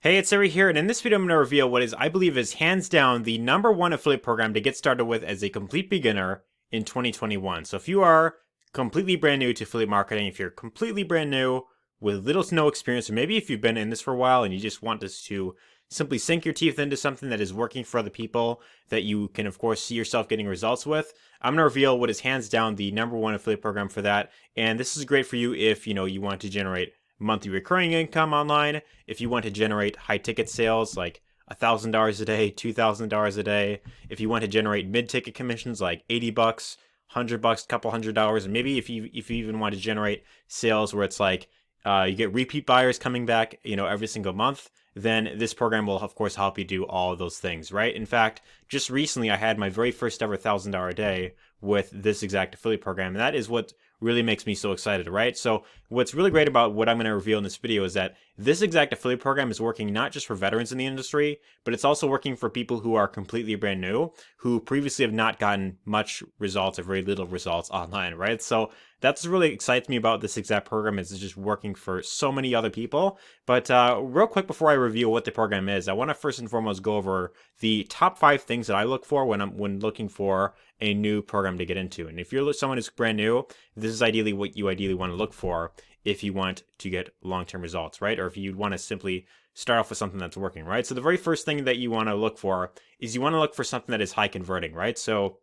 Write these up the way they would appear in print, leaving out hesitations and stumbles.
Hey, it's Ari here, and in this video I'm going to reveal what I believe is hands down the #1 affiliate program to get started with as a complete beginner in 2021. So if you are completely brand new to affiliate marketing, if you're completely brand new with little to no experience, or maybe if you've been in this for a while and you just want us to simply sink your teeth into something that is working for other people that you can of course see yourself getting results with, I'm going to reveal what is hands down the #1 affiliate program for that. And this is great for you if you want to generate monthly recurring income online, if you want to generate high ticket sales like $1,000 a day, $2,000 a day, if you want to generate mid ticket commissions like $80, $100, couple $100, and maybe if you even want to generate sales where it's like you get repeat buyers coming back, every single month, then this program will of course help you do all of those things, right? In fact, just recently I had my very first ever $1,000 a day with this exact affiliate program, and that is what really makes me so excited, right? So what's really great about what I'm going to reveal in this video is that this exact affiliate program is working not just for veterans in the industry, but it's also working for people who are completely brand new, who previously have not gotten much results or very little results online, right? So that's what really excites me about this exact program, is it's just working for so many other people. But real quick before I reveal what the program is, I want to first and foremost go over the top 5 things that I look for when looking for a new program to get into. And if you're someone who's brand new, this is ideally what you want to look for if you want to get long-term results, right? Or if you want to simply start off with something that's working, right? So the very first thing that you want to look for is you want to look for something that is high converting, right? So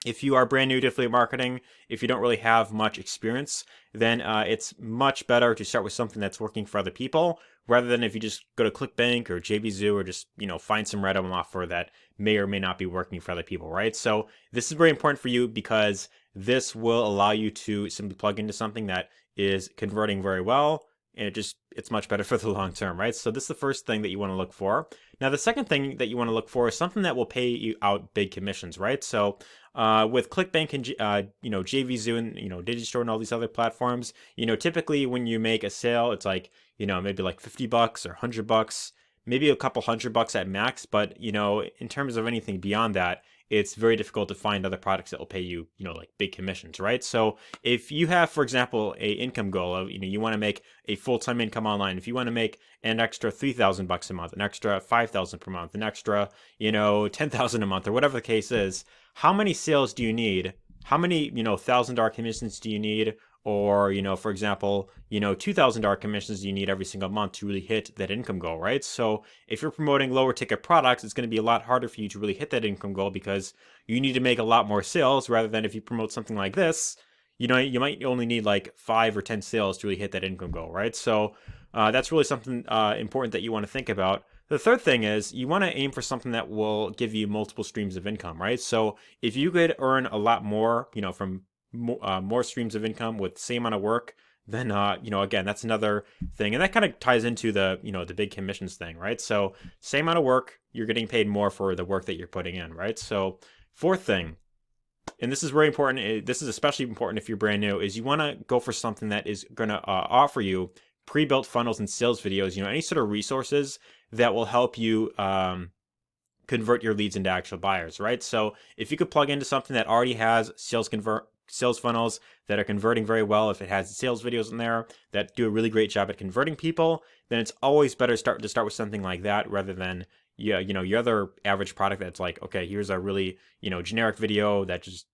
if you are brand new to affiliate marketing, if you don't really have much experience, then it's much better to start with something that's working for other people, rather than if you just go to ClickBank or JVZoo or just, find some random offer that may or may not be working for other people, right? So this is very important for you because this will allow you to simply plug into something that is converting very well, and it's much better for the long term, right? So this is the first thing that you want to look for. Now, the second thing that you want to look for is something that will pay you out big commissions, right? So with ClickBank and JVZoo and Digistore and all these other platforms, typically when you make a sale, it's like maybe like $50 or $100, maybe a couple $100 at max. But in terms of anything beyond that, it's very difficult to find other products that will pay you, like big commissions, right? So if you have, for example, a income goal of, you want to make a full-time income online, if you want to make an extra $3,000 a month, an extra $5,000 per month, an extra, $10,000 a month, or whatever the case is, how many sales do you need? How many, $1,000 commissions do you need? Or, for example, $2,000 commissions you need every single month to really hit that income goal, right? So if you're promoting lower ticket products, it's going to be a lot harder for you to really hit that income goal because you need to make a lot more sales, rather than if you promote something like this, you might only need like 5 or 10 sales to really hit that income goal, right? So that's really something important that you want to think about. The third thing is you want to aim for something that will give you multiple streams of income, right? So if you could earn a lot more, from more streams of income with the same amount of work, then again, that's another thing, and that kind of ties into the the big commissions thing, right? So same amount of work, you're getting paid more for the work that you're putting in, right? So fourth thing, and this is very important, this is especially important if you're brand new, is you want to go for something that is going to offer you pre-built funnels and sales videos, any sort of resources that will help you convert your leads into actual buyers, right? So if you could plug into something that already has sales funnels that are converting very well, if it has sales videos in there that do a really great job at converting people, then it's always better to start with something like that, rather than your other average product that's like, okay, here's a really generic video that just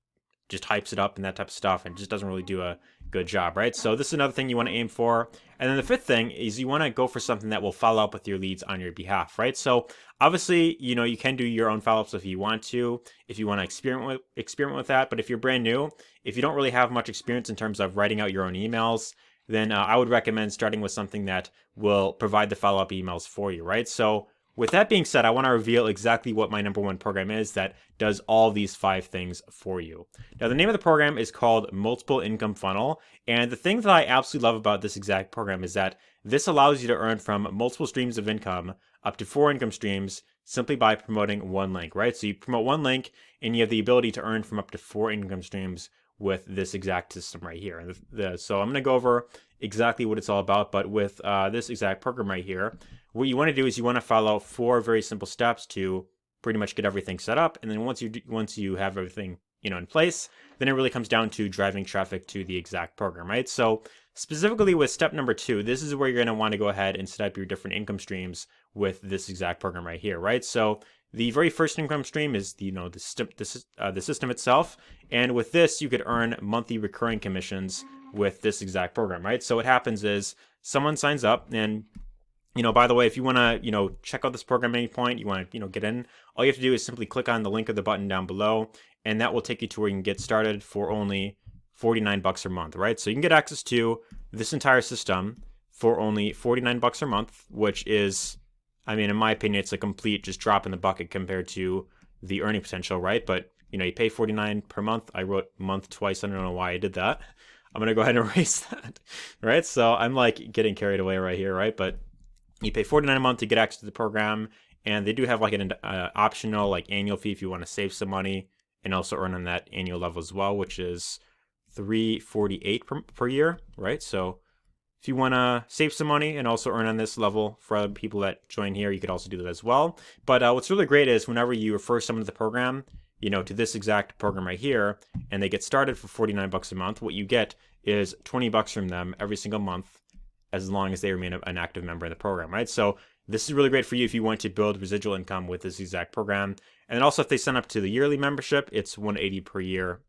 hypes it up and that type of stuff, and just doesn't really do a good job, right? So this is another thing you want to aim for. And then the fifth thing is you want to go for something that will follow up with your leads on your behalf, right? So obviously, you can do your own follow-ups if you want to experiment with that. But if you're brand new, if you don't really have much experience in terms of writing out your own emails, then I would recommend starting with something that will provide the follow-up emails for you, right? So with that being said, I want to reveal exactly what my #1 program is that does all these 5 things for you. Now, the name of the program is called Multiple Income Funnel, and the thing that I absolutely love about this exact program is that this allows you to earn from multiple streams of income, up to 4 income streams, simply by promoting one link, right? So you promote one link, and you have the ability to earn from up to 4 income streams with this exact system right here. So I'm going to go over exactly what it's all about, but with this exact program right here, what you want to do is you want to follow 4 very simple steps to pretty much get everything set up. And then once you have everything in place, then it really comes down to driving traffic to the exact program, right? So specifically with step number 2, this is where you're going to want to go ahead and set up your different income streams with this exact program right here, right? So the very first income stream is the system itself, and with this you could earn monthly recurring commissions with this exact program, right? So what happens is someone signs up, and by the way, if you want to check out this program at any point, you want to get in, all you have to do is simply click on the link of the button down below, and that will take you to where you can get started for only $49 a month, right? So you can get access to this entire system for only $49 a month, which is, in my opinion, it's a complete just drop in the bucket compared to the earning potential, right? But you pay $49 per month. I wrote month twice. I don't know why I did that. I'm gonna go ahead and erase that, right? So I'm like getting carried away right here, right? But you pay $49 a month to get access to the program, and they do have like an optional like annual fee if you want to save some money and also earn on that annual level as well, which is $348 per year, right? So if you want to save some money and also earn on this level for other people that join here, you could also do that as well. But what's really great is whenever you refer someone to the program, to this exact program right here, and they get started for $49 a month, what you get is $20 from them every single month as long as they remain an active member in the program, right? So this is really great for you if you want to build residual income with this exact program. And then also if they sign up to the yearly membership, it's $180 per year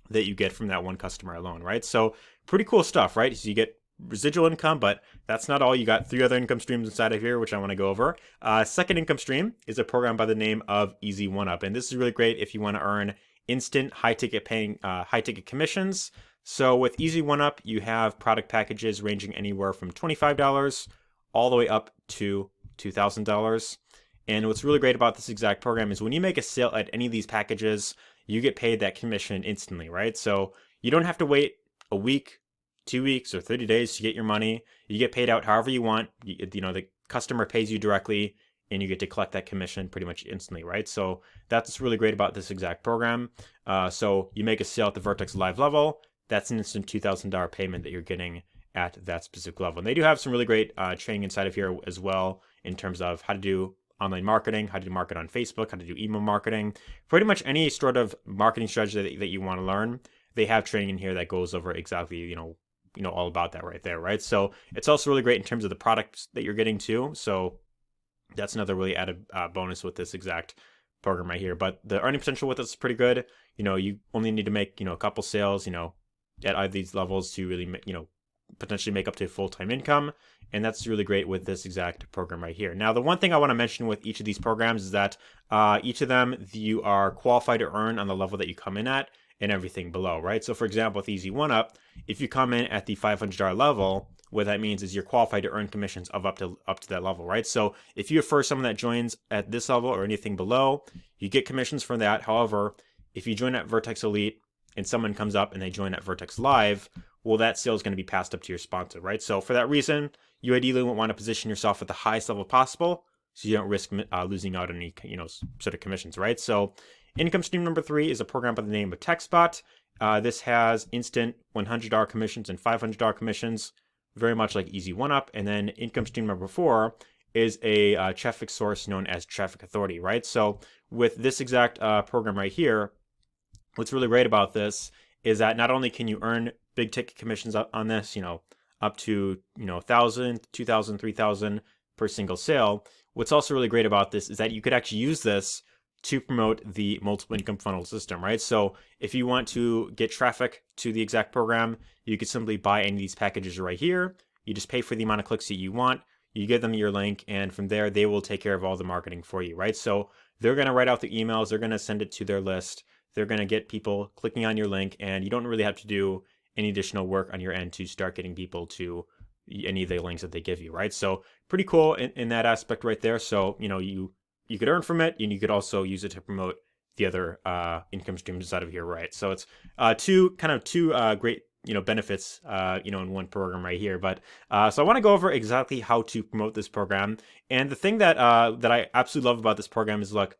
that you get from that one customer alone, right? So pretty cool stuff, right? So you get residual income, but that's not all. You got 3 other income streams inside of here, which I want to go over. Second income stream is a program by the name of Easy 1UP, and this is really great if you want to earn instant high ticket commissions. So with Easy 1UP, you have product packages ranging anywhere from $25 all the way up to $2,000. And what's really great about this exact program is when you make a sale at any of these packages, you get paid that commission instantly, right? So you don't have to wait a week, 2 weeks, or 30 days to get your money. You get paid out however you want. The customer pays you directly, and you get to collect that commission pretty much instantly, right? So that's what's really great about this exact program. So you make a sale at the Vertex Live level, that's an instant $2,000 payment that you're getting at that specific level. And they do have some really great training inside of here as well in terms of how to do online marketing, how to do market on Facebook, how to do email marketing, pretty much any sort of marketing strategy that you want to learn. They have training in here that goes over exactly, all about that right there, right? So it's also really great in terms of the products that you're getting too. So that's another really added bonus with this exact program right here. But the earning potential with this is pretty good. You only need to make, a couple sales, at either of these levels to really, potentially make up to full-time income. And that's really great with this exact program right here. Now, the one thing I want to mention with each of these programs is that each of them, you are qualified to earn on the level that you come in at and everything below, right? So for example, with Easy 1UP, if you come in at the $500 level, what that means is you're qualified to earn commissions of up to that level, right? So if you refer someone that joins at this level or anything below, you get commissions from that. However, if you join at Vertex Elite and someone comes up and they join at Vertex Live, well, that sale is going to be passed up to your sponsor, right? So for that reason, you ideally want to position yourself at the highest level possible so you don't risk losing out on any, sort of commissions, right? So income stream number 3 is a program by the name of TechSpot. This has instant $100 commissions and $500 commissions, very much like Easy 1UP. And then income stream number 4 is a traffic source known as Traffic Authority, right? So with this exact program right here, what's really great about this is that not only can you earn big ticket commissions on this, up to, 1,000, 2,000, 3,000 per single sale. What's also really great about this is that you could actually use this to promote the multiple income funnel system, right? So if you want to get traffic to the exact program, you could simply buy any of these packages right here. You just pay for the amount of clicks that you want. You give them your link, and from there, they will take care of all the marketing for you, right? So they're going to write out the emails. They're going to send it to their list. They're going to get people clicking on your link, and you don't really have to do any additional work on your end to start getting people to any of the links that they give you, right? So pretty cool in that aspect right there. So, you could earn from it, and you could also use it to promote the other income streams inside of here, right? So it's two great benefits in one program right here. But so I want to go over exactly how to promote this program. And the thing that I absolutely love about this program is, look,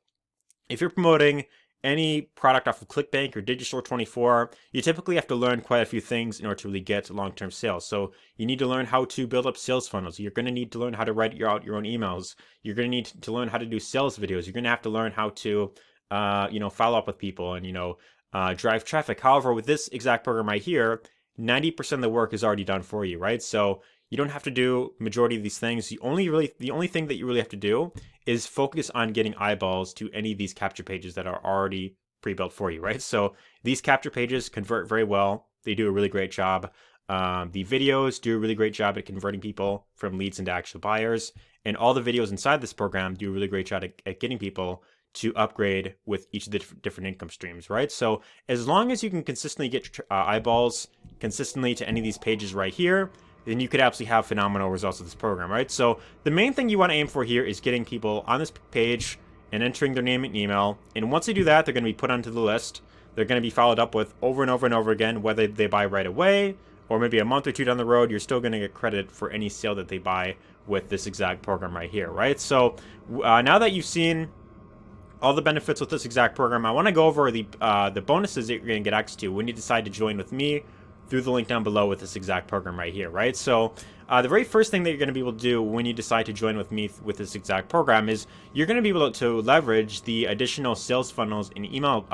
if you're promoting any product off of ClickBank or Digistore24, you typically have to learn quite a few things in order to really get long-term sales. So you need to learn how to build up sales funnels. You're going to need to learn how to write out your own emails. You're going to need to learn how to do sales videos. You're going to have to learn how to, follow up with people and, drive traffic. However, with this exact program right here, 90% of the work is already done for you, right? So you don't have to do majority of these things. The only thing that you really have to do is focus on getting eyeballs to any of these capture pages that are already pre-built for you, right? So these capture pages convert very well. They do a really great job. The videos do a really great job at converting people from leads into actual buyers. And all the videos inside this program do a really great job at getting people to upgrade with each of the different income streams, right? So as long as you can consistently get eyeballs consistently to any of these pages right here, then you could absolutely have phenomenal results with this program, right? So the main thing you want to aim for here is getting people on this page and entering their name and email. And once they do that, they're going to be put onto the list. They're going to be followed up with over and over and over again, whether they buy right away or maybe a month or two down the road, you're still going to get credit for any sale that they buy with this exact program right here, right? So now that you've seen all the benefits with this exact program, I want to go over the bonuses that you're going to get access to when you decide to join with me through the link down below with this exact program right here, right? So the very first thing that you're going to be able to do when you decide to join with me with this exact program is you're going to be able to leverage the additional sales funnels and email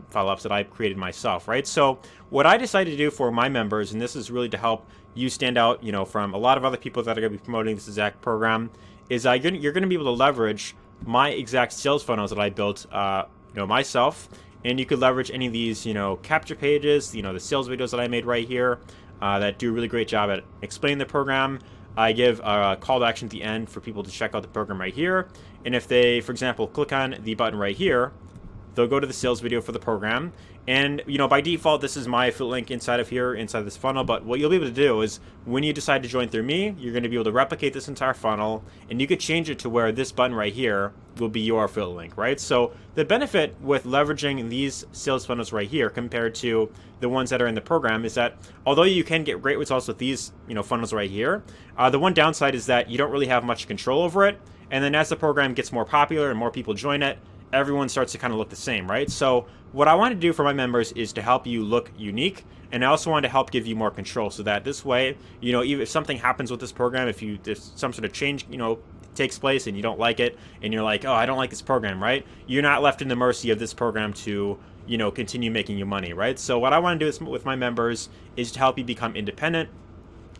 follow-ups that I've created myself, right? So what I decided to do for my members, and this is really to help you stand out, you know, from a lot of other people that are going to be promoting this exact program, is you're going to be able to leverage my exact sales funnels that I built, myself. And you could leverage any of these, capture pages, the sales videos that I made right here that do a really great job at explaining the program. I give a call to action at the end for people to check out the program right here. And if they, for example, click on the button right here, they'll go to the sales video for the program. And, by default, this is my affiliate link inside of here, inside this funnel. But what you'll be able to do is when you decide to join through me, you're going to be able to replicate this entire funnel. And you could change it to where this button right here will be your affiliate link, right? So the benefit with leveraging these sales funnels right here compared to the ones that are in the program is that although you can get great results with these, funnels right here, the one downside is that you don't really have much control over it. And then as the program gets more popular and more people join it, everyone starts to kind of look the same, right? So what I want to do for my members is to help you look unique, and I also want to help give you more control so that this way, even if something happens with this program, if some sort of change, takes place and you don't like it, and you're like, oh, I don't like this program, right? You're not left in the mercy of this program to, continue making you money, right? So what I want to do with my members is to help you become independent.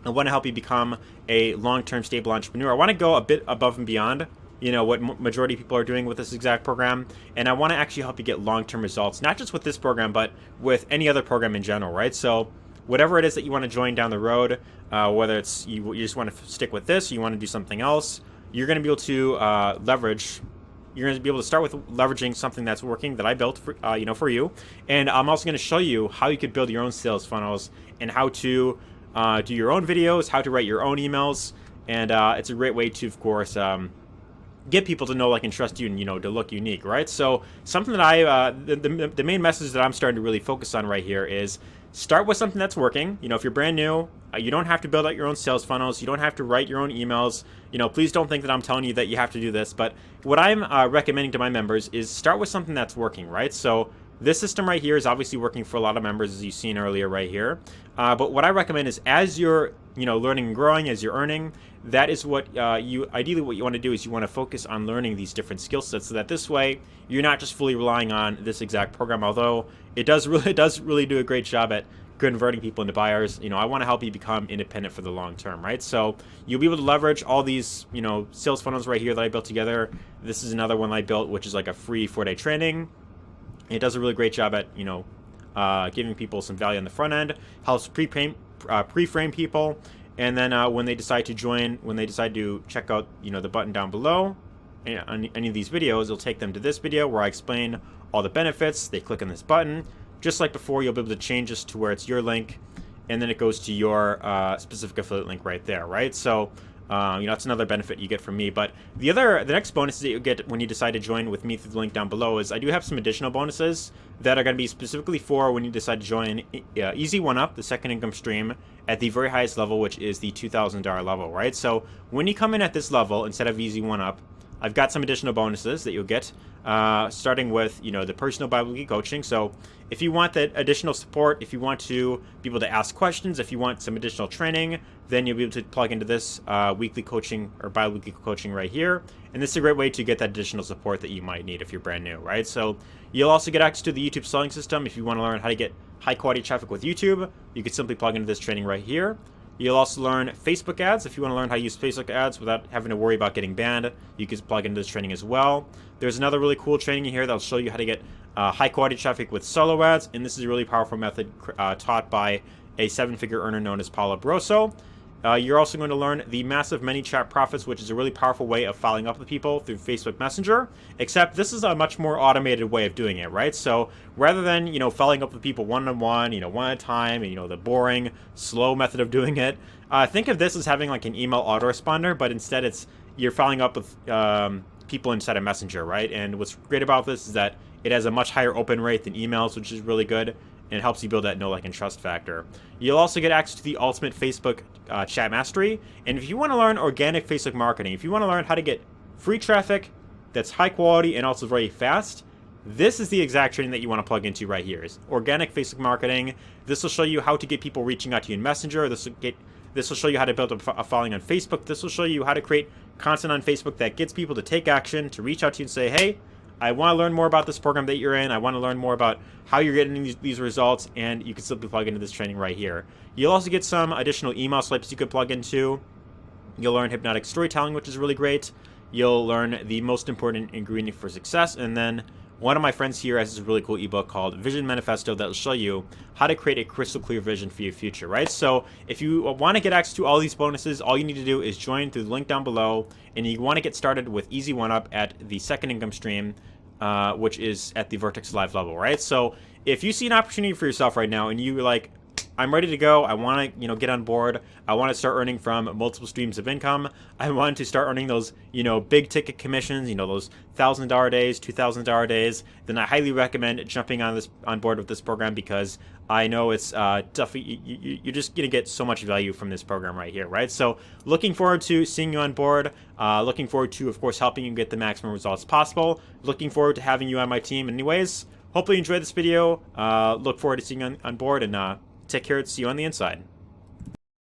I want to help you become a long-term stable entrepreneur. I want to go a bit above and beyond what majority of people are doing with this exact program. And I want to actually help you get long-term results, not just with this program, but with any other program in general, right? So whatever it is that you want to join down the road, whether it's you just want to stick with this, or you want to do something else, you're going to be able to leverage. You're going to be able to start with leveraging something that's working that I built for, for you. And I'm also going to show you how you could build your own sales funnels and how to do your own videos, how to write your own emails. And it's a great way to, of course, get people to know, like, and trust you, and to look unique, right? So something that the main message that I'm starting to really focus on right here is start with something that's working. If you're brand new, you don't have to build out your own sales funnels. You don't have to write your own emails. Please don't think that I'm telling you that you have to do this. But what I'm recommending to my members is start with something that's working, right? So this system right here is obviously working for a lot of members, as you've seen earlier right here. But what I recommend is as you're learning and growing, as you're earning, that is what ideally what you want to do is you want to focus on learning these different skill sets so that this way you're not just fully relying on this exact program, although it does really do a great job at converting people into buyers. I want to help you become independent for the long term, right? So you'll be able to leverage all these sales funnels right here that I built together. This is another one I built, which is like a free 4-day training. It does a really great job at giving people some value on the front end, helps pre-frame people, and then when they decide to join, when they decide to check out the button down below on any of these videos, it'll take them to this video where I explain all the benefits. They click on this button, just like before. You'll be able to change this to where it's your link, and then it goes to your specific affiliate link right there, right? So that's another benefit you get from me. But the next bonus that you get when you decide to join with me through the link down below is I do have some additional bonuses that are going to be specifically for when you decide to join Easy One Up, the second income stream, at the very highest level, which is the $2,000 level, right? So when you come in at this level, instead of Easy One Up, I've got some additional bonuses that you'll get, starting with, the personal bi-weekly coaching. So if you want that additional support, if you want to be able to ask questions, if you want some additional training, then you'll be able to plug into this weekly coaching or bi-weekly coaching right here. And this is a great way to get that additional support that you might need if you're brand new, right? So you'll also get access to the YouTube selling system. If you want to learn how to get high quality traffic with YouTube, you can simply plug into this training right here. You'll also learn Facebook ads. If you want to learn how to use Facebook ads without having to worry about getting banned, you can plug into this training as well. There's another really cool training here that'll show you how to get high quality traffic with solo ads, and this is a really powerful method taught by a 7-figure earner known as Paula Brosso. You're also going to learn the massive ManyChat profits, which is a really powerful way of following up with people through Facebook Messenger, except this is a much more automated way of doing it, right? So rather than, following up with people one-on-one, one at a time, and, the boring, slow method of doing it, think of this as having like an email autoresponder, but instead you're following up with people inside of Messenger, right? And what's great about this is that it has a much higher open rate than emails, which is really good. And it helps you build that know, like, and trust factor. You'll also get access to the Ultimate Facebook Chat Mastery. And if you want to learn organic Facebook marketing, if you want to learn how to get free traffic that's high quality and also very fast, this is the exact training that you want to plug into right here. Is organic Facebook marketing. This will show you how to get people reaching out to you in Messenger. This will show you how to build a following on Facebook. This will show you how to create content on Facebook that gets people to take action, to reach out to you and say, hey, I want to learn more about this program that you're in. I want to learn more about how you're getting these results, and you can simply plug into this training right here. You'll also get some additional email slips you could plug into. You'll learn hypnotic storytelling, which is really great. You'll learn the most important ingredient for success, and then one of my friends here has this really cool ebook called Vision Manifesto that will show you how to create a crystal clear vision for your future, right? So if you want to get access to all these bonuses, all you need to do is join through the link down below, and you want to get started with Easy One Up at the second income stream, which is at the Vertex Live level, right? So if you see an opportunity for yourself right now and you're like, I'm ready to go, I want to, get on board, I want to start earning from multiple streams of income, I want to start earning those, big ticket commissions, those $1,000 days, $2,000 days, then I highly recommend jumping on board with this program, because I know it's definitely, you're just going to get so much value from this program right here, right? So looking forward to seeing you on board, looking forward to, of course, helping you get the maximum results possible, looking forward to having you on my team. Anyways, hopefully you enjoyed this video, look forward to seeing you on board, and take care. See you on the inside.